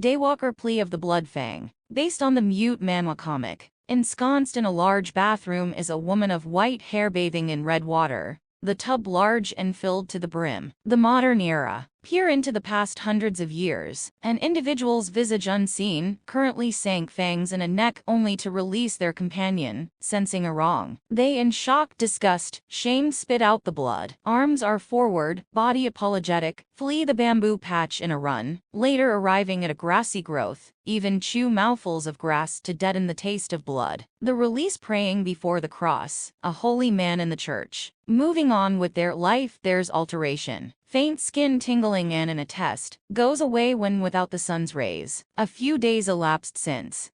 Daywalker Plea of the Blood Fang. Based on the mute manhwa comic. Ensconced in a large bathroom is a woman of white hair bathing in red water, the tub large and filled to the brim. The modern era. Peer into the past hundreds of years. An individual's visage unseen currently sank fangs in a neck only to release their companion, sensing a wrong. They in shock, disgust, shame spit out the blood. Arms are forward, body apologetic, flee the bamboo patch in a run, later arriving at a grassy growth, even chew mouthfuls of grass to deaden the taste of blood. The release praying before the cross, a holy man in the church. Moving on with their life, there's alteration. Faint skin tingling and in a test, goes away when without the sun's rays. A few days elapsed since,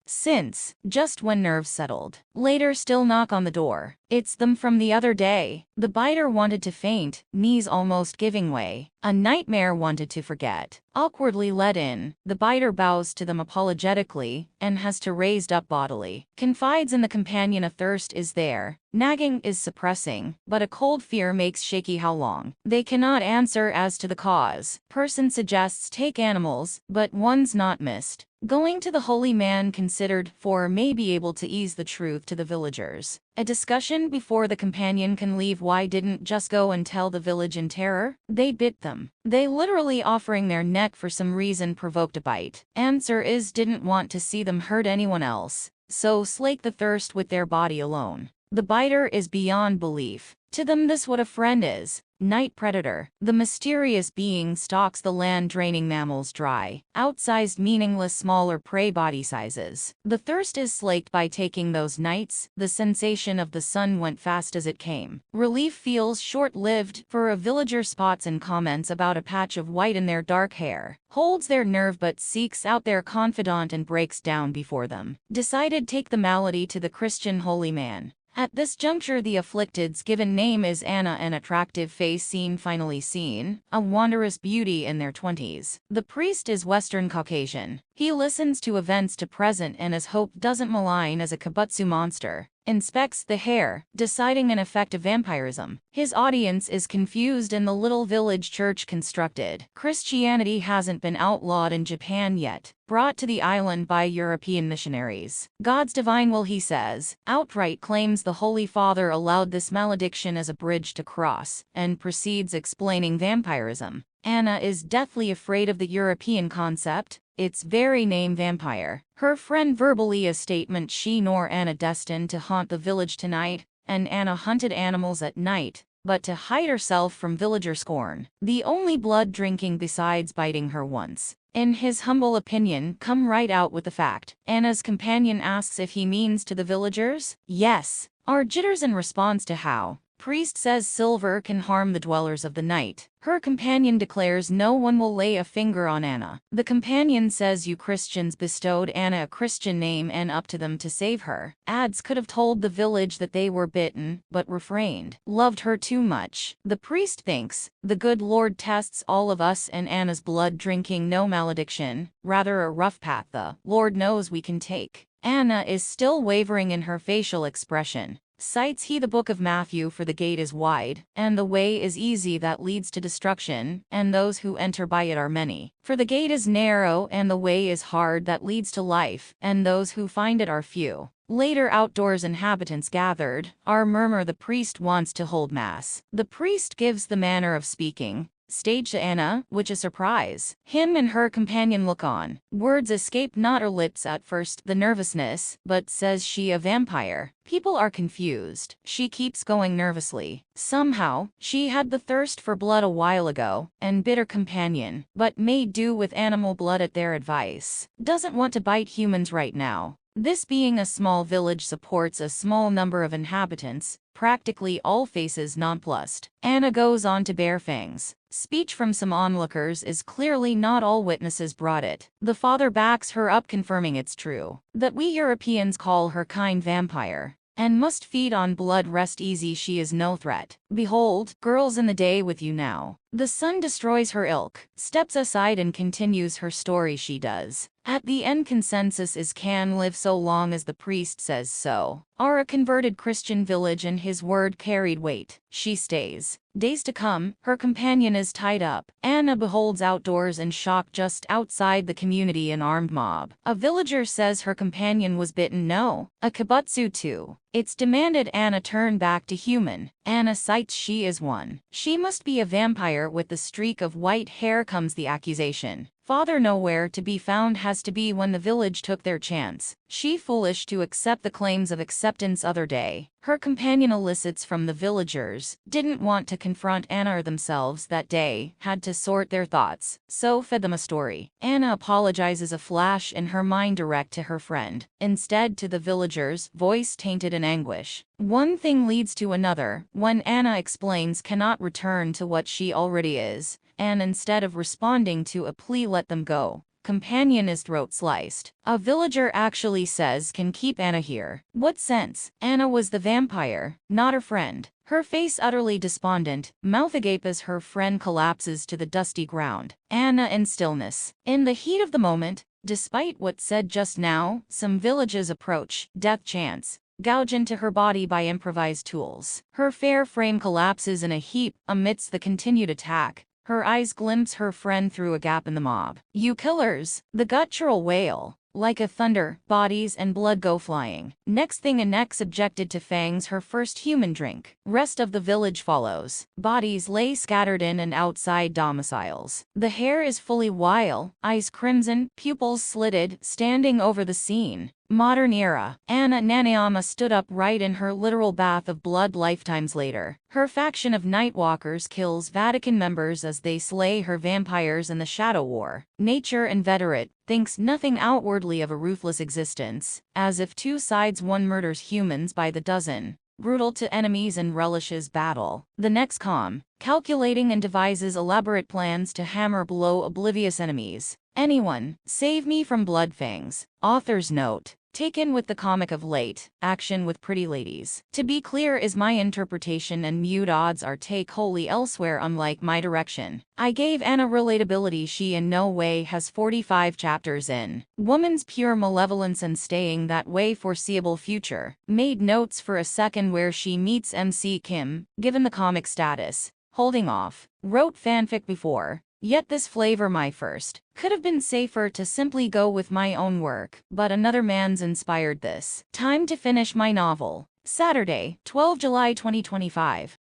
just when nerves settled. Later still knock on the door. It's them from the other day. The biter wanted to faint, knees almost giving way. A nightmare wanted to forget. Awkwardly let in, the biter bows to them apologetically, and has to raised up bodily. Confides in the companion a thirst is there. Nagging is suppressing, but a cold fear makes shaky how long. They cannot answer as to the cause. Person suggests take animals, but one's not missed. Going to the holy man considered for may be able to ease the truth to the villagers. A discussion before the companion can leave. Why didn't just go and tell the village in terror? They bit them. They literally offering their neck for some reason provoked a bite. Answer is didn't want to see them hurt anyone else, so slake the thirst with their body alone. The biter is beyond belief. To them this what a friend is. Night predator. The mysterious being stalks the land, draining mammals dry. Outsized, meaningless, smaller prey body sizes. The thirst is slaked by taking those nights. The sensation of the sun went fast as it came. Relief feels short-lived, for a villager spots and comments about a patch of white in their dark hair. Holds their nerve but seeks out their confidant and breaks down before them. Decided take the malady to the Christian holy man. At this juncture the afflicted's given name is Anna, an attractive face finally seen, a wondrous beauty in their 20s. The priest is Western Caucasian. He listens to events to present and as hope doesn't malign as a kabbutsu monster. Inspects the hair, deciding an effect of vampirism. His audience is confused in the little village church constructed. Christianity hasn't been outlawed in Japan yet. Brought to the island by European missionaries. God's divine will, he says. Outright claims the Holy Father allowed this malediction as a bridge to cross, and proceeds explaining vampirism. Anna is deathly afraid of the European concept, its very name vampire. Her friend verbally a statement she nor Anna destined to haunt the village tonight, and Anna hunted animals at night, but to hide herself from villager scorn. The only blood drinking besides biting her once. In his humble opinion, come right out with the fact. Anna's companion asks if he means to the villagers. Yes. Are jitters in response to how. Priest says silver can harm the dwellers of the night. Her companion declares no one will lay a finger on Anna. The companion says you Christians bestowed Anna a Christian name and up to them to save her. Adds could have told the village that they were bitten, but refrained. Loved her too much. The priest thinks, the good Lord tests all of us and Anna's blood drinking no malediction, rather a rough path the Lord knows we can take. Anna is still wavering in her facial expression. Cites he the book of Matthew, for the gate is wide, and the way is easy that leads to destruction, and those who enter by it are many. For the gate is narrow and the way is hard that leads to life, and those who find it are few. Later outdoors inhabitants gathered, are murmur the priest wants to hold mass. The priest gives the manner of speaking. Stage to Anna, which is surprise. Him and her companion look on. Words escape not her lips at first, the nervousness, but says she a vampire. People are confused. She keeps going nervously. Somehow, she had the thirst for blood a while ago, and bit her companion, but made do with animal blood at their advice. Doesn't want to bite humans right now. This being a small village supports a small number of inhabitants, practically all faces nonplussed. Anna goes on to bear fangs. Speech from some onlookers is clearly not all witnesses brought it. The father backs her up, confirming it's true, that we Europeans call her kind vampire, and must feed on blood. Rest easy, she is no threat. Behold, girls in the day with you now. The sun destroys her ilk, steps aside and continues her story she does. At the end consensus is can live so long as the priest says so. Are a converted Christian village and his word carried weight. She stays. Days to come, her companion is tied up. Anna beholds outdoors in shock just outside the community an armed mob. A villager says her companion was bitten no. A kibutsu too. It's demanded Anna turn back to human. Anna cites she is one. She must be a vampire with the streak of white hair comes the accusation. Father nowhere to be found has to be when the village took their chance. She foolish to accept the claims of acceptance other day. Her companion elicits from the villagers, didn't want to confront Anna themselves that day, had to sort their thoughts, so fed them a story. Anna apologizes a flash in her mind direct to her friend, instead to the villagers, voice tainted in anguish. One thing leads to another, when Anna explains cannot return to what she already is, and instead of responding to a plea let them go. Companion is throat sliced. A villager actually says can keep Anna here. What sense? Anna was the vampire, not her friend. Her face utterly despondent, mouth agape as her friend collapses to the dusty ground. Anna in stillness. In the heat of the moment, despite what said just now, some villages approach, death chance. Gouge into her body by improvised tools. Her fair frame collapses in a heap amidst the continued attack. Her eyes glimpse her friend through a gap in the mob. You killers! The guttural wail. Like a thunder, bodies and blood go flying. Next thing a neck subjected to Fang's her first human drink. Rest of the village follows. Bodies lay scattered in and outside domiciles. The hair is fully white, eyes crimson, pupils slitted, standing over the scene. Modern era. Anna Nanayama stood up right in her literal bath of blood lifetimes later. Her faction of Nightwalkers kills Vatican members as they slay her vampires in the Shadow War. Nature inveterate, thinks nothing outwardly of a ruthless existence, as if two sides one murders humans by the dozen. Brutal to enemies and relishes battle. The next calm, calculating and devises elaborate plans to hammer below oblivious enemies. Anyone, save me from blood fangs. Author's note. Taken with the comic of late, action with pretty ladies. To be clear is my interpretation and mute odds are take wholly elsewhere unlike my direction. I gave Anna relatability she in no way has 45 chapters in. Woman's pure malevolence and staying that way foreseeable future. Made notes for a second where she meets MC Kim, given the comic status. Holding off. Wrote fanfic before. Yet this flavor my first. Could have been safer to simply go with my own work, but another man's inspired this. Time to finish my novel. Saturday, 12 July 2025.